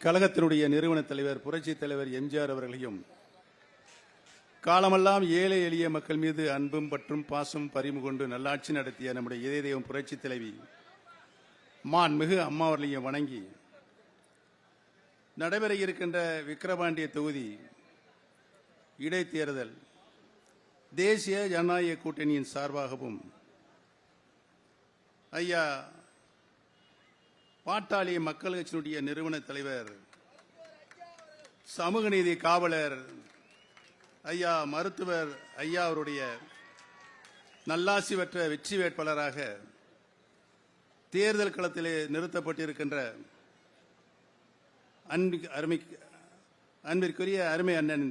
கழகத்தினுடைய நிறுவன தலைவர் புரட்சித் தலைவர் எம்ஜிஆர் அவர்களையும் காலமெல்லாம் ஏழை எளிய மக்கள் மீது அன்பும் பற்றும் பாசம் பரிமு கொண்டு நல்லாட்சி நடத்திய நம்முடைய இதய தெய்வம் புரட்சி தலைவி மாண்புமிகு அம்மா அவர்களையும் வணங்கி நடைபெற இருக்கின்ற விக்கிரவாண்டிய தொகுதி இடைத்தேர்தல் தேசிய ஜனநாயக கூட்டணியின் சார்பாகவும் ஐயா பாட்டாளி மக்கள் கட்சியினுடைய நிறுவன தலைவர் சமூக நீதி காவலர் ஐயா மருத்துவர் ஐயா அவருடைய நல்லாசி பெற்ற வெற்றி வேட்பாளராக தேர்தல் களத்திலே நிறுத்தப்பட்டிருக்கின்ற அன்பிற்குரிய அருமை அண்ணன்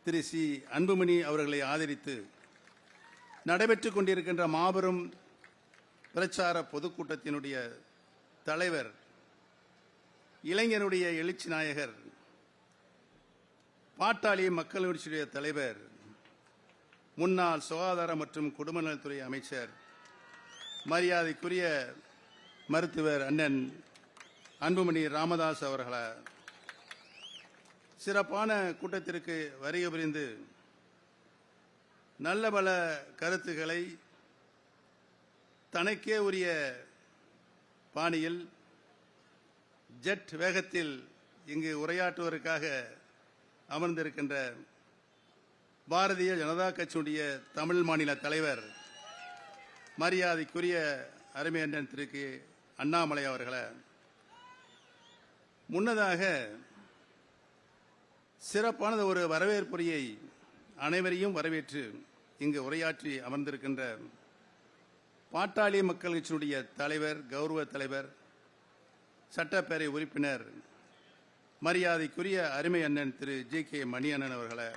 திரு சி அன்புமணி அவர்களை ஆதரித்து நடைபெற்றுக் கொண்டிருக்கின்ற மாபெரும் பிரச்சார பொதுக்கூட்டத்தினுடைய தலைவர் இளைஞருடைய எழுச்சி நாயகர் பாட்டாளி மக்கள் கட்சியுடைய தலைவர் முன்னாள் சுகாதார மற்றும் குடும்ப நலத்துறை அமைச்சர் மரியாதைக்குரிய மருத்துவர் அண்ணன் அன்புமணி ராமதாஸ் அவர்கள சிறப்பான கூட்டத்திற்கு வருகை புரிந்து நல்ல பல கருத்துக்களை தனக்கே உரிய பாணியில் ஜெட் வேகத்தில் இங்கு உரையாற்றுவதற்காக அமர்ந்திருக்கின்ற பாரதிய ஜனதா கட்சியுடைய தமிழ் மாநில தலைவர் மரியாதைக்குரிய அருமை அண்ணன் திரு அண்ணாமலை அவர்களை முன்னதாக சிறப்பானது ஒரு வரவேற்புரையை அனைவரையும் வரவேற்று இங்கு உரையாற்றி அமர்ந்திருக்கின்ற பாட்டாளி மக்கள் கட்சியினுடைய தலைவர் கௌரவ தலைவர் சட்டப்பேரவை உறுப்பினர் மரியாதைக்குரிய அருமை அண்ணன் திரு ஜே மணியண்ணன் அவர்களை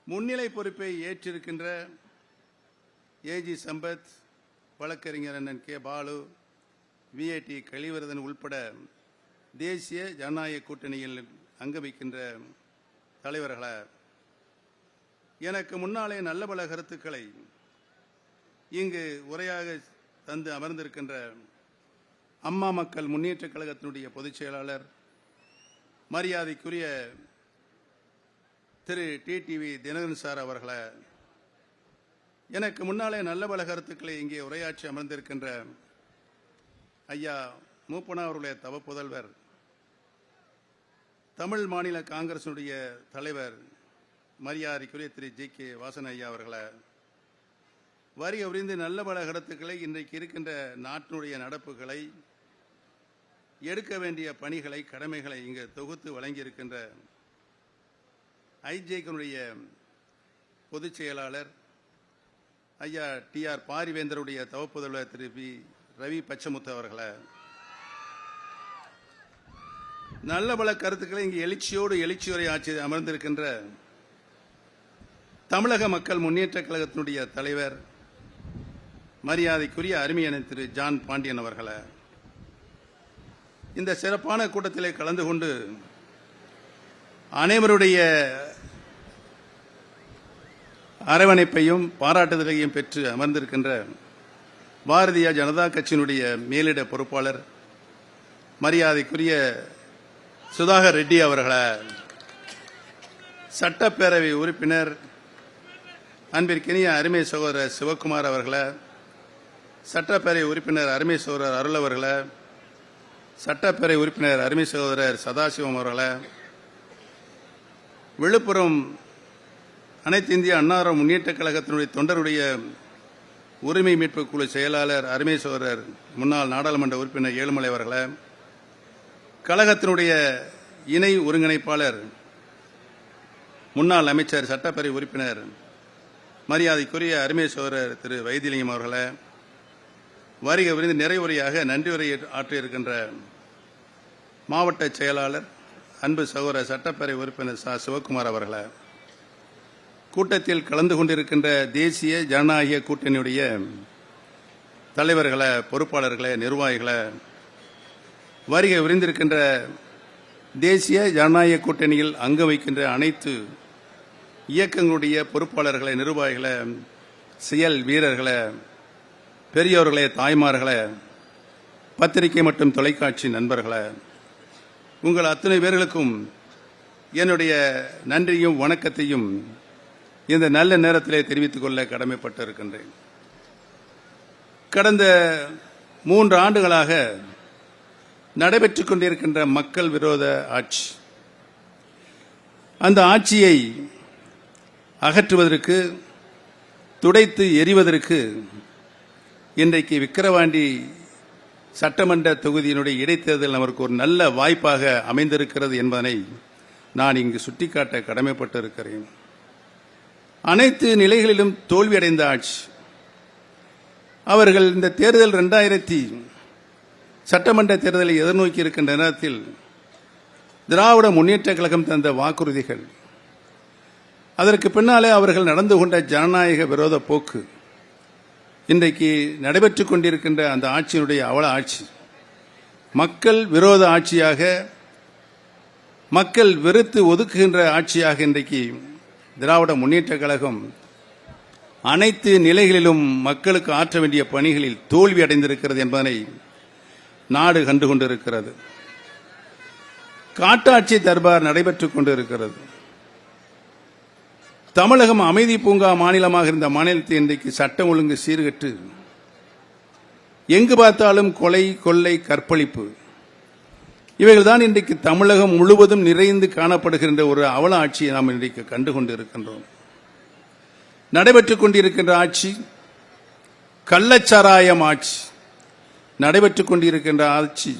முன்னிலை பொறுப்பை ஏற்றிருக்கின்ற ஏஜி சம்பத் வழக்கறிஞர் அண்ணன் கே பாலு விஐடி கலிவரதன் உள்பட தேசிய ஜனநாயக கூட்டணியில் அங்கமிக்கின்ற தலைவர்களை எனக்கு முன்னாலே நல்ல பல கருத்துக்களை இங்கு உரையாக தந்து அமர்ந்திருக்கின்ற அம்மா மக்கள் முன்னேற்ற கழகத்தினுடைய பொதுச் செயலாளர் மரியாதைக்குரிய திரு டிடிவி தினகரன் சார் அவர்களை எனக்கு முன்னாலே நல்ல பல கருத்துக்களை இங்கே உரையாற்றி அமர்ந்திருக்கின்ற ஐயா மூப்பனா அவருடைய தவ புதல்வர் தமிழ் மாநில காங்கிரசினுடைய தலைவர் மரியாதைக்குரிய திரு ஜே வாசன் ஐயா அவர்களை வரி உறிந்து நல்ல பல கருத்துக்களை இன்றைக்கு இருக்கின்ற நாட்டினுடைய நடப்புகளை எடுக்க வேண்டிய பணிகளை கடமைகளை இங்கு தொகுத்து வழங்கியிருக்கின்ற ஐஜேகனுடைய பொதுச் செயலாளர் ஐயா டிஆர் பாரிவேந்தருடைய தவப்புதல்வர் திரு பி ரவி பச்சமுத்து அவர்களை நல்ல பல கருத்துக்களை இங்கு எழுச்சியுரை ஆட்சி அமர்ந்திருக்கின்ற தமிழக மக்கள் முன்னேற்ற கழகத்தினுடைய தலைவர் மரியாதைக்குரிய அருமையான திரு ஜான் பாண்டியன் அவர்களை இந்த சிறப்பான கூட்டத்திலே கலந்து கொண்டு அனைவருடைய அரவணைப்பையும் பாராட்டுதலையும் பெற்று அமர்ந்திருக்கின்ற பாரதிய ஜனதா கட்சியினுடைய மேலிட பொறுப்பாளர் மரியாதைக்குரிய சுதாகர் ரெட்டி அவர்களை சட்டப்பேரவை உறுப்பினர் அன்பிற்கினிய அருமை சகோதரர் சிவக்குமார் அவர்களை சட்டப்பேரவை உறுப்பினர் அருமை சகோதரர் அருள் அவர்களை சட்டப்பேரவை உறுப்பினர் அருமை சகோதரர் சதாசிவம் அவர்களை விழுப்புரம் அனைத்து இந்திய அன்னார முன்னேற்ற கழகத்தினுடைய தொண்டருடைய உரிமை மீட்பு குழு செயலாளர் அருமை சகோதரர் முன்னாள் நாடாளுமன்ற உறுப்பினர் ஏழுமலை அவர்களை கழகத்தினுடைய இணை ஒருங்கிணைப்பாளர் முன்னாள் அமைச்சர் சட்டப்பேரவை உறுப்பினர் மரியாதைக்குரிய அருமை சகோதரர் திரு வைத்திலிங்கம் அவர்களை வருகை விருந்து நிறைவுரையாக நன்றி உரை ஆற்றியிருக்கின்ற மாவட்ட செயலாளர் அன்பு சகோதரர் சட்டப்பேரவை உறுப்பினர் ச சிவக்குமார் அவர்களை கூட்டத்தில் கலந்து கொண்டிருக்கின்ற தேசிய ஜனநாயக கூட்டணியுடைய தலைவர்களை பொறுப்பாளர்களை நிர்வாகிகளை வருகை விரிந்திருக்கின்ற தேசிய ஜனநாயக கூட்டணியில் அங்க வைக்கின்ற அனைத்து இயக்கங்களுடைய பொறுப்பாளர்களை நிர்வாகிகளை செயல் வீரர்களை பெரியோர்களே தாய்மார்களே பத்திரிகை மற்றும் தொலைக்காட்சி நண்பர்களே உங்கள் அத்தனை பேர்களுக்கும் என்னுடைய நன்றியும் வணக்கத்தையும் இந்த நல்ல நேரத்திலே தெரிவித்துக் கொள்ள கடமைப்பட்டிருக்கின்றேன். கடந்த 3 ஆண்டுகளாக நடைபெற்றுக் கொண்டிருக்கின்ற மக்கள் விரோத ஆட்சி, அந்த ஆட்சியை அகற்றுவதற்கு, துடைத்து எறிவதற்கு இன்றைக்கு விக்கிரவாண்டி சட்டமன்ற தொகுதியினுடைய இடைத்தேர்தல் நமக்கு ஒரு நல்ல வாய்ப்பாக அமைந்திருக்கிறது என்பதனை நான் இங்கு சுட்டிக்காட்ட கடமைப்பட்டிருக்கிறேன். அனைத்து நிலைகளிலும் தோல்வியடைந்த ஆட்சி. அவர்கள் இந்த தேர்தல் 2000 சட்டமன்ற தேர்தலை எதிர்நோக்கி இருக்கின்ற நேரத்தில் திராவிட முன்னேற்ற கழகம் தந்த வாக்குறுதிகள், அதற்கு பின்னாலே அவர்கள் நடந்து கொண்ட ஜனநாயக விரோத போக்கு, இன்றைக்கு நடைபெற்றுக் கொண்டிருக்கின்ற அந்த ஆட்சியினுடைய அவல ஆட்சி மக்கள் விரோத ஆட்சியாக, மக்கள் வெறுத்து ஒதுக்குகின்ற ஆட்சியாக இன்றைக்கு திராவிட முன்னேற்ற கழகம் அனைத்து நிலைகளிலும் மக்களுக்கு ஆற்ற வேண்டிய பணிகளில் தோல்வி அடைந்திருக்கிறது என்பதனை நாடு கண்டுகொண்டிருக்கிறது. காட்டாட்சி தர்பார் நடைபெற்றுக் கொண்டிருக்கிறது. தமிழகம் அமைதி பூங்கா மாநிலமாக இருந்த மாநிலத்தை இன்றைக்கு சட்டம் ஒழுங்கு சீர்கெட்டு எங்கு பார்த்தாலும் கொலை, கொள்ளை, கற்பழிப்பு, இவைகள்தான் இன்றைக்கு தமிழகம் முழுவதும் நிறைந்து காணப்படுகின்ற ஒரு அவல ஆட்சியை நாம் இன்றைக்கு கண்டுகொண்டிருக்கின்றோம். நடைபெற்றுக் கொண்டிருக்கின்ற ஆட்சி கள்ளச்சாராயம் ஆட்சி, நடைபெற்றுக் கொண்டிருக்கின்ற ஆட்சி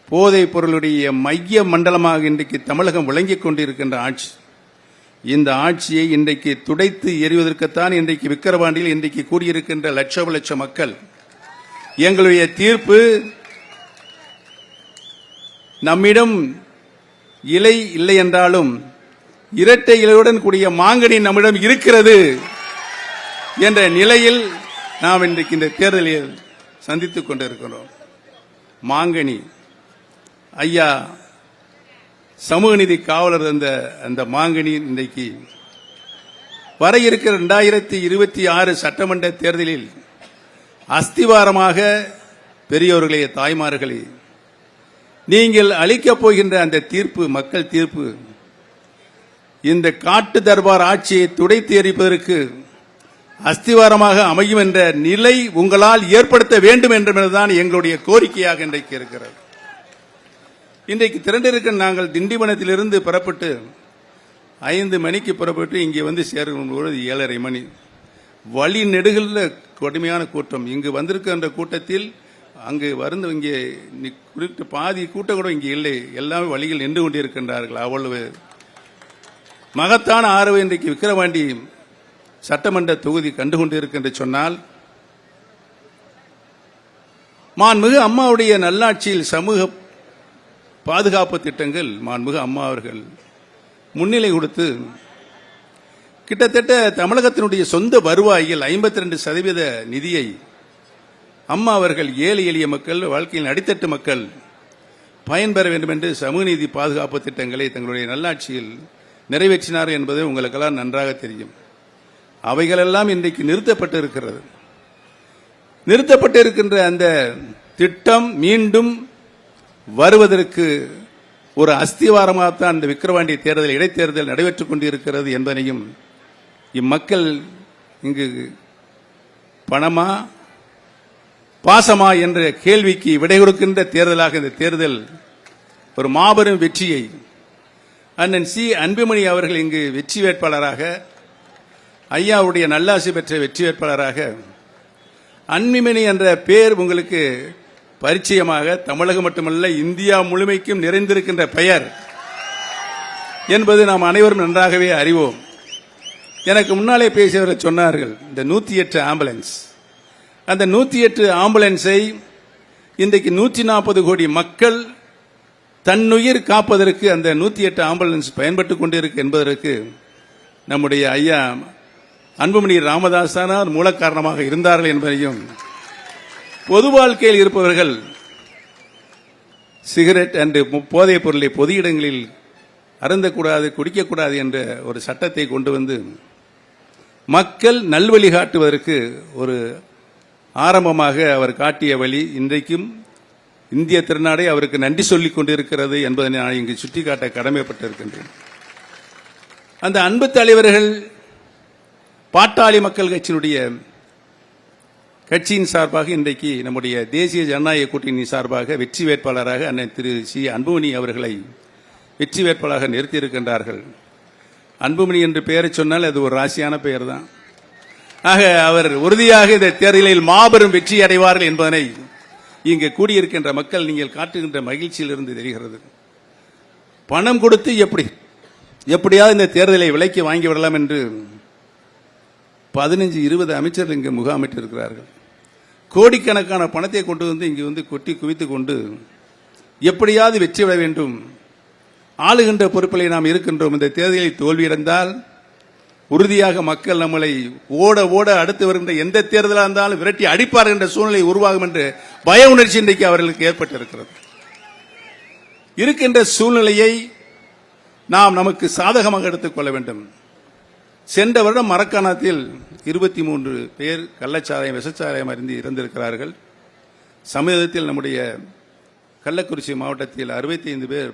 போதைப் பொருளுடைய மைய மண்டலமாக இன்றைக்கு தமிழகம் விளங்கிக் கொண்டிருக்கின்ற ஆட்சி. இந்த ஆட்சியை இன்றைக்கு துடைத்து எறிவதற்குத்தான் இன்றைக்கு விக்கிரவாண்டியில் இன்றைக்கு கூடியிருக்கின்ற லட்ச மக்கள். எங்களுடைய தீர்ப்பு, நம்மிடம் இலை இல்லை என்றாலும் இரட்டை இலையுடன் கூடிய மாங்கனி நம்மிடம் இருக்கிறது என்ற நிலையில் நாம் இன்றைக்கு இந்த தேர்தலில் சந்தித்துக் கொண்டிருக்கிறோம். மாங்கனி ஐயா சமூக நீதி காவலர் அந்த மாங்கனி இன்றைக்கு வர இருக்கிற 2026 சட்டமன்ற தேர்தலில் அஸ்திவாரமாக பெரியோர்களே, தாய்மார்களே, நீங்கள் அளிக்கப் போகின்ற அந்த தீர்ப்பு, மக்கள் தீர்ப்பு, இந்த காட்டு தர்பார் ஆட்சியை துடைத்து எறிப்பதற்கு அஸ்திவாரமாக அமையும் என்ற நிலை உங்களால் ஏற்படுத்த வேண்டும் என்பதுதான் எங்களுடைய கோரிக்கையாக இன்றைக்கு இருக்கிறது. இன்றைக்கு திரண்டிருக்க நாங்கள் திண்டிவனத்திலிருந்து புறப்பட்டு 5 மணிக்கு புறப்பட்டு இங்கே வந்து சேரும்போது 7:30 மணி. வழி நெடுகளில் கடுமையான கூட்டம். இங்கு வந்திருக்கின்ற கூட்டத்தில் அங்கு வந்து இங்கே குறிப்பிட்ட பாதி கூட்டம் கூட இங்கே இல்லை. எல்லாமே வழியில் நின்று கொண்டிருக்கின்றார்கள். அவ்வளவு மகத்தான ஆர்வம் இன்றைக்கு விக்கிரவாண்டி சட்டமன்ற தொகுதி கண்டுகொண்டிருக்கின்ற சொன்னால், மாண்புமிகு அம்மாவுடைய நல்லாட்சியில் சமூக பாதுகாப்பு திட்டங்கள் மாண்புமிகு அம்மா அவர்கள் முன்னிலை கொடுத்து கிட்டத்தட்ட தமிழகத்தினுடைய சொந்த வருவாயில் 52% நிதியை அம்மா அவர்கள் ஏழை எளிய மக்கள், வாழ்க்கையில் அடித்தட்டு மக்கள் பயன்பெற வேண்டும் என்று சமூக நீதி பாதுகாப்பு திட்டங்களை தங்களுடைய நல்லாட்சியில் நிறைவேற்றினார் என்பது உங்களுக்கெல்லாம் நன்றாக தெரியும். அவைகளெல்லாம் இன்றைக்கு நிறுத்தப்பட்டிருக்கிறது. நிறுத்தப்பட்டிருக்கின்ற அந்த திட்டம் மீண்டும் வருவதற்கு ஒரு அஸ்திவாரமாகத்தான் இந்த விக்கிரவாண்டி தேர்தல், இடைத்தேர்தல் நடைபெற்றுக் கொண்டிருக்கிறது என்பதையும், இம்மக்கள் இங்கு பணமா பாசமா என்ற கேள்விக்கு விடை கொடுக்கின்ற தேர்தலாக இந்த தேர்தல் ஒரு மாபெரும் வெற்றியை அண்ணன் சி. அன்புமணி அவர்கள் இங்கு வெற்றி வேட்பாளராக, ஐயாவுடைய நல்லாசி பெற்ற வெற்றி வேட்பாளராக, அன்புமணி என்ற பெயர் உங்களுக்கு பரிச்சயமாக, தமிழகம் மட்டுமல்ல இந்தியா முழுமைக்கும் நிறைந்திருக்கின்ற பெயர் என்பது நாம் அனைவரும் நன்றாகவே அறிவோம். எனக்கு முன்னாலே பேசியவர்கள் சொன்னார்கள், இந்த 108 ஆம்புலன்ஸ், அந்த 108 ஆம்புலன்ஸை இன்றைக்கு 140 கோடி மக்கள் தன்னுயிர் காப்பதற்கு அந்த 108 ஆம்புலன்ஸ் பயன்பட்டுக் கொண்டிருக்கு என்பதற்கு நம்முடைய ஐயா அன்புமணி ராமதாசானார் மூல காரணமாக இருந்தார்கள் என்பதையும், பொது வாழ்க்கையில் இருப்பவர்கள் சிகரெட் அண்ட் போதைப் பொருளை பொது இடங்களில் அருந்தக்கூடாது, குடிக்கக்கூடாது என்ற ஒரு சட்டத்தை கொண்டு வந்து மக்கள் நல்வழி காட்டுவதற்கு ஒரு ஆரம்பமாக அவர் காட்டிய வழி இன்றைக்கும் இந்திய திருநாடே அவருக்கு நன்றி சொல்லிக் கொண்டிருக்கிறது என்பதை நான் இங்கு சுட்டிக்காட்ட கடமைப்பட்டிருக்கின்றேன். அந்த அன்பு தலைவர்கள் பாட்டாளி மக்கள் கட்சியின் சார்பாக இன்றைக்கு நம்முடைய தேசிய ஜனநாயக கூட்டணியின் சார்பாக வெற்றி வேட்பாளராக அண்ணன் திரு சி அன்புமணி அவர்களை வெற்றி வேட்பாளராக நிறுத்தியிருக்கின்றார்கள். அன்புமணி என்று பெயரை சொன்னால் அது ஒரு ராசியான பெயர் தான். ஆக அவர் உறுதியாக இந்த தேர்தலில் மாபெரும் வெற்றி அடைவார்கள் என்பதனை இங்கு கூடியிருக்கின்ற மக்கள் நீங்கள் காட்டுகின்ற மகிழ்ச்சியிலிருந்து தெரிகிறது. பணம் கொடுத்து எப்படியாவது இந்த தேர்தலை விலைக்கு வாங்கி விடலாம் என்று 15-20 அமைச்சர்கள் இங்கு முகாமிட்டு இருக்கிறார்கள். கோடிக்கணக்கான பணத்தை கொண்டு வந்து இங்கு வந்து கொட்டி குவித்துக் கொண்டு எப்படியாவது வெற்றி விட வேண்டும், ஆளுகின்ற பொறுப்பிலே நாம் இருக்கின்றோம், இந்த தேர்தலில் தோல்வியடைந்தால் உறுதியாக மக்கள் நம்மளை ஓட ஓட அடுத்து வருகின்ற எந்த தேர்தலாக இருந்தாலும் விரட்டி அடிப்பார் என்ற சூழ்நிலை உருவாகும் என்று பய உணர்ச்சி இன்றைக்கு அவர்களுக்கு ஏற்பட்டிருக்கிறது. இருக்கின்ற சூழ்நிலையை நாம் நமக்கு சாதகமாக எடுத்துக்கொள்ள வேண்டும். சென்ற வருடம் மரக்காணத்தில் 23 பேர் கள்ளச்சாராயம் விஷச்சாராயம் அறிந்து இறந்திருக்கிறார்கள். சமீபத்தில் நம்முடைய கள்ளக்குறிச்சி மாவட்டத்தில் 65 பேர்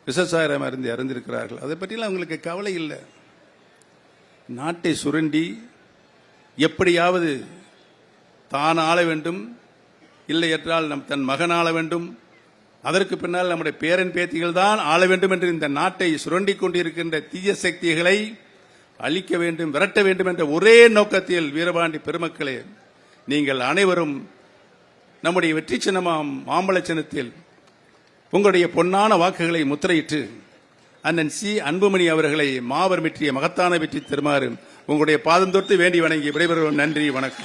விஷச்சாராயம் அறிந்து இறந்திருக்கிறார்கள். அதை பற்றிலாம் அவங்களுக்கு கவலை இல்லை. நாட்டை சுரண்டி எப்படியாவது தான் ஆள வேண்டும், இல்லை என்றால் தன் மகன் ஆள வேண்டும், அதற்கு பின்னால் நம்முடைய பேரன் பேத்திகள் தான் ஆள வேண்டும் என்று இந்த நாட்டை சுரண்டி கொண்டிருக்கின்ற தீய சக்திகளை அழிக்க வேண்டும், விரட்ட வேண்டும் என்ற ஒரே நோக்கத்தில் வீரபாண்டி பெருமக்களே, நீங்கள் அனைவரும் நம்முடைய வெற்றி சின்னமாம் மாம்பழ சின்னத்தில் உங்களுடைய பொன்னான வாக்குகளை முத்திரையிட்டு அண்ணன் சி அன்புமணி அவர்களை மாபெரும் வெற்றிய மகத்தான வெற்றி தருமாறு உங்களுடைய பாதம் தொட்டு வேண்டி வணங்கி விடைபெறுவோம். நன்றி, வணக்கம்.